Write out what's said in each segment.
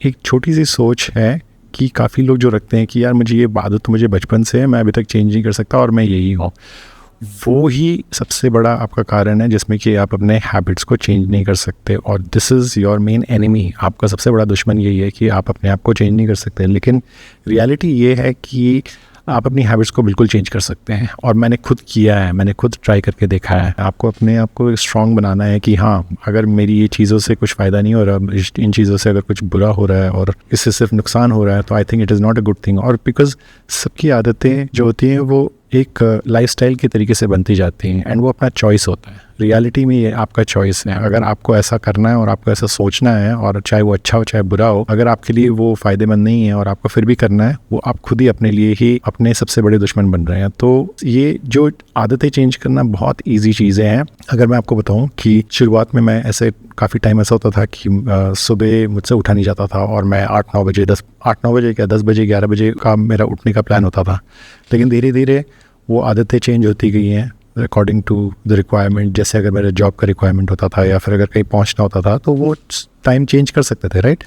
एक छोटी सी सोच है कि काफ़ी लोग जो रखते हैं कि यार मुझे ये आदत तो मुझे बचपन से है, मैं अभी तक चेंज नहीं कर सकता और मैं यही हूँ, वो ही सबसे बड़ा आपका कारण है जिसमें कि आप अपने हैबिट्स को चेंज नहीं कर सकते। और this is your main enemy, आपका सबसे बड़ा दुश्मन यही है कि आप अपने आप को चेंज नहीं कर सकते। लेकिन रियलिटी ये है कि आप अपनी हैबिट्स को बिल्कुल चेंज कर सकते हैं, और मैंने खुद किया है, मैंने खुद ट्राई करके देखा है। आपको अपने आप को स्ट्रॉन्ग बनाना है कि हाँ, अगर मेरी ये चीज़ों से कुछ फ़ायदा नहीं हो रहा, इन चीज़ों से अगर कुछ बुरा हो रहा है और इससे सिर्फ नुकसान हो रहा है, तो I think it is not a good thing. और बिकॉज सबकी आदतें जो होती हैं वो एक लाइफस्टाइल के तरीके से बनती जाती हैं, एंड वो अपना चॉइस होता है। रियलिटी में ये आपका चॉइस है, अगर आपको ऐसा करना है और आपको ऐसा सोचना है, और चाहे वो अच्छा हो चाहे बुरा हो, अगर आपके लिए वो फ़ायदेमंद नहीं है और आपको फिर भी करना है, वो आप खुद ही अपने लिए ही अपने सबसे बड़े दुश्मन बन रहे हैं। तो ये जो आदतें चेंज करना बहुत ईजी चीज़ें हैं। अगर मैं आपको बताऊं कि शुरुआत में मैं ऐसे काफ़ी टाइम ऐसा होता था कि सुबह मुझसे उठा नहीं जाता था, और मैं 8-9 बजे 10 बजे 11 बजे का मेरा उठने का प्लान होता था। लेकिन धीरे धीरे वो आदतें चेंज होती गई हैं अकॉर्डिंग टू द रिक्वायरमेंट। जैसे अगर मेरे जॉब का रिक्वायरमेंट होता था या फिर अगर कहीं पहुंचना होता था, तो वो टाइम चेंज कर सकते थे, राइट।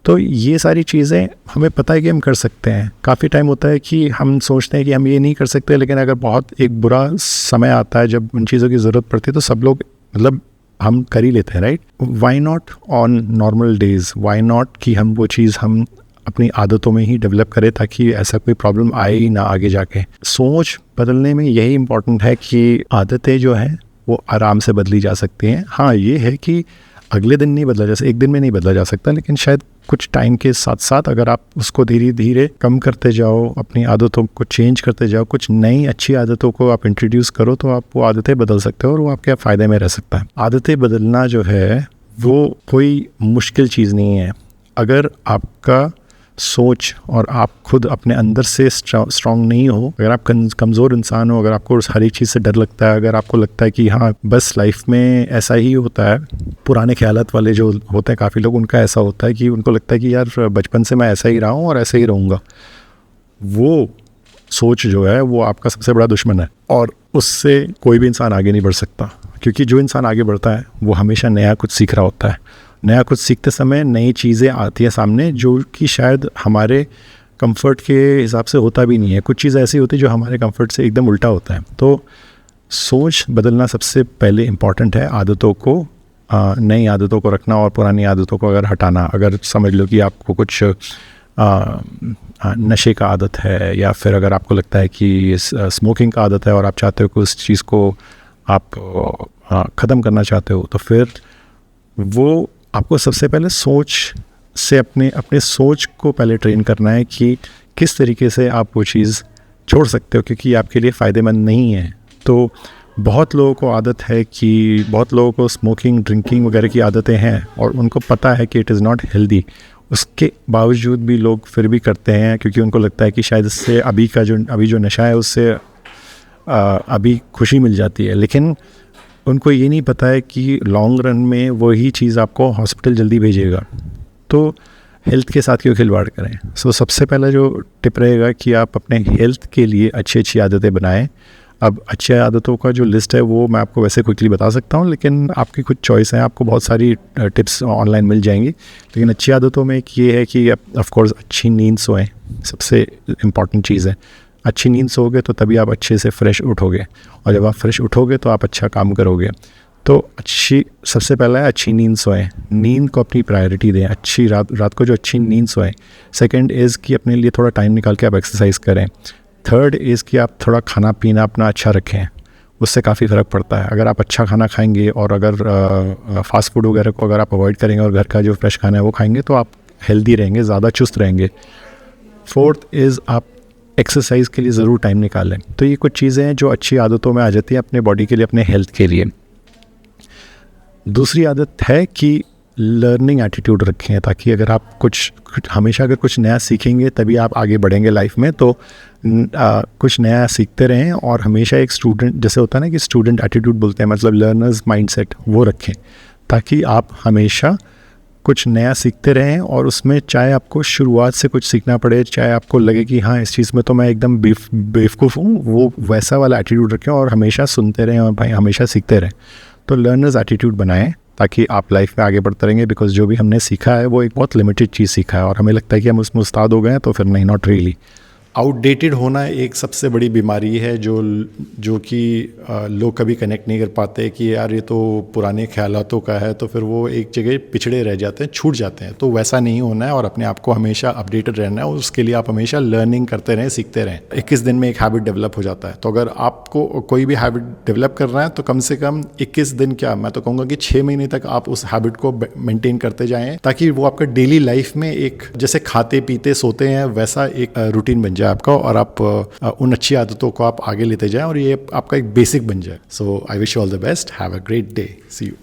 तो ये सारी चीज़ें हमें पता है कि हम कर सकते हैं। काफ़ी टाइम होता है कि हम सोचते हैं कि हम ये नहीं कर सकते, लेकिन अगर बहुत एक बुरा समय आता है जब उन चीज़ों की ज़रूरत पड़ती है, तो सब लोग मतलब हम कर ही लेते हैं, right. Why not on normal days, why not कि हम वो चीज़ हम अपनी आदतों में ही डेवलप करें, ताकि ऐसा कोई प्रॉब्लम आए ही ना आगे जाके। सोच बदलने में यही इम्पोर्टेंट है कि आदतें जो हैं वो आराम से बदली जा सकती हैं। हाँ, ये है कि अगले दिन नहीं बदला, जैसे एक दिन में नहीं बदला जा सकता, लेकिन शायद कुछ टाइम के साथ साथ अगर आप उसको धीरे धीरे कम करते जाओ, अपनी आदतों को चेंज करते जाओ, कुछ नई अच्छी आदतों को आप इंट्रोड्यूस करो, तो आप वो आदतें बदल सकते हो और वो आपके फ़ायदे में रह सकता है। आदतें बदलना जो है वो कोई मुश्किल चीज़ नहीं है। अगर आपका सोच और आप खुद अपने अंदर से स्ट्रांग नहीं हो, अगर आप कमज़ोर इंसान हो, अगर आपको हर एक चीज़ से डर लगता है, अगर आपको लगता है कि हाँ बस लाइफ में ऐसा ही होता है, पुराने ख्यालात वाले जो होते हैं काफ़ी लोग, उनका ऐसा होता है कि उनको लगता है कि यार बचपन से मैं ऐसा ही रहा हूँ और ऐसे ही रहूँगा, वो सोच जो है वो आपका सबसे बड़ा दुश्मन है, और उससे कोई भी इंसान आगे नहीं बढ़ सकता। क्योंकि जो इंसान आगे बढ़ता है वो हमेशा नया कुछ सीख रहा होता है। नया कुछ सीखते समय नई चीज़ें आती हैं सामने, जो कि शायद हमारे कंफर्ट के हिसाब से होता भी नहीं है। कुछ चीज़ ऐसी होती है जो हमारे कंफर्ट से एकदम उल्टा होता है। तो सोच बदलना सबसे पहले इम्पॉर्टेंट है। आदतों को नई आदतों को रखना और पुरानी आदतों को अगर हटाना। अगर समझ लो कि आपको कुछ नशे का आदत है, या फिर अगर आपको लगता है कि स्मोकिंग का आदत है और आप चाहते हो कि उस चीज़ को आप ख़त्म करना चाहते हो, तो फिर वो आपको सबसे पहले सोच से अपने सोच को पहले ट्रेन करना है कि किस तरीके से आप वो चीज़ छोड़ सकते हो, क्योंकि आपके लिए फ़ायदेमंद नहीं है। तो बहुत लोगों को आदत है कि बहुत लोगों को स्मोकिंग, ड्रिंकिंग वगैरह की आदतें हैं और उनको पता है कि इट इज़ नॉट हेल्दी। उसके बावजूद भी लोग फिर भी करते हैं, क्योंकि उनको लगता है कि शायद इससे अभी जो नशा है उससे अभी खुशी मिल जाती है। लेकिन उनको ये नहीं पता है कि लॉन्ग रन में वही चीज़ आपको हॉस्पिटल जल्दी भेजेगा। तो हेल्थ के साथ क्यों खिलवाड़ करें। सो सबसे पहला जो टिप रहेगा कि आप अपने हेल्थ के लिए अच्छी आदतें बनाएं। अब अच्छी आदतों का जो लिस्ट है वो मैं आपको वैसे क्विकली बता सकता हूँ, लेकिन आपकी कुछ चॉइस है, आपको बहुत सारी टिप्स ऑनलाइन मिल जाएंगी। लेकिन अच्छी आदतों में एक ये है कि ऑफ कोर्स अच्छी नींद सोएं, सबसे इम्पॉर्टेंट चीज़ है। अच्छी नींद सोओगे तो तभी आप अच्छे से फ्रेश उठोगे, और जब आप फ्रेश उठोगे तो आप अच्छा काम करोगे। तो सबसे पहला है अच्छी नींद सोएं। नींद को अपनी प्रायोरिटी दें, अच्छी रात को जो अच्छी नींद सोएं। सेकंड इज़ कि अपने लिए थोड़ा टाइम निकाल के आप एक्सरसाइज करें। थर्ड इज़ कि आप थोड़ा खाना पीना अपना अच्छा रखें, उससे काफ़ी फ़र्क पड़ता है। अगर आप अच्छा खाना खाएंगे और अगर फास्ट फूड वगैरह को अगर आप अवॉइड करेंगे और घर का जो फ्रेश खाना है वो खाएंगे, तो आप हेल्दी रहेंगे, ज़्यादा चुस्त रहेंगे। फोर्थ इज़ आप एक्सरसाइज के लिए ज़रूर टाइम निकालें। तो ये कुछ चीज़ें हैं जो अच्छी आदतों में आ जाती हैं अपने बॉडी के लिए, अपने हेल्थ के लिए। दूसरी आदत है कि लर्निंग एटीट्यूड रखें, ताकि अगर आप हमेशा अगर कुछ नया सीखेंगे तभी आप आगे बढ़ेंगे लाइफ में। तो कुछ नया सीखते रहें, और हमेशा एक स्टूडेंट जैसे होता है ना कि स्टूडेंट एटीट्यूड बोलते हैं, मतलब लर्नर्स माइंडसेट, वो रखें, ताकि आप हमेशा कुछ नया सीखते रहें। और उसमें चाहे आपको शुरुआत से कुछ सीखना पड़े, चाहे आपको लगे कि हाँ इस चीज़ में तो मैं एकदम बेवकूफ़ हूँ, वो वैसा वाला एटीट्यूड रखें और हमेशा सुनते रहें और भाई हमेशा सीखते रहें। तो लर्नर्स एटीट्यूड बनाएं। ताकि आप लाइफ में आगे बढ़ते रहेंगे। बिकॉज जो भी हमने सीखा है वो एक बहुत लिमिटेड चीज़ सीखा है और हमें लगता है कि हम उसमें उस्ताद हो गए हैं, तो फिर नहीं, नॉट रियली। आउटडेटेड होना एक सबसे बड़ी बीमारी है जो कि लोग कभी कनेक्ट नहीं कर पाते कि यार ये तो पुराने ख्यालातों का है, तो फिर वो एक जगह पिछड़े रह जाते हैं, छूट जाते हैं। तो वैसा नहीं होना है और अपने आप को हमेशा अपडेटेड रहना है, और उसके लिए आप हमेशा लर्निंग करते रहें, सीखते रहें। 21 दिन में एक हैबिट डेवलप हो जाता है। तो अगर आपको कोई भी हैबिट डेवलप करना है तो कम से कम 21 दिन, क्या मैं तो कहूँगा कि 6 महीने तक आप उस हैबिट को मेंटेन करते जाएं, ताकि वो आपका डेली लाइफ में एक जैसे खाते पीते सोते हैं वैसा एक रूटीन बन जाए आपका, और आप उन अच्छी आदतों को आप आगे लेते जाएं और ये आपका एक बेसिक बन जाए। So I wish you all the best, have a great day, see you.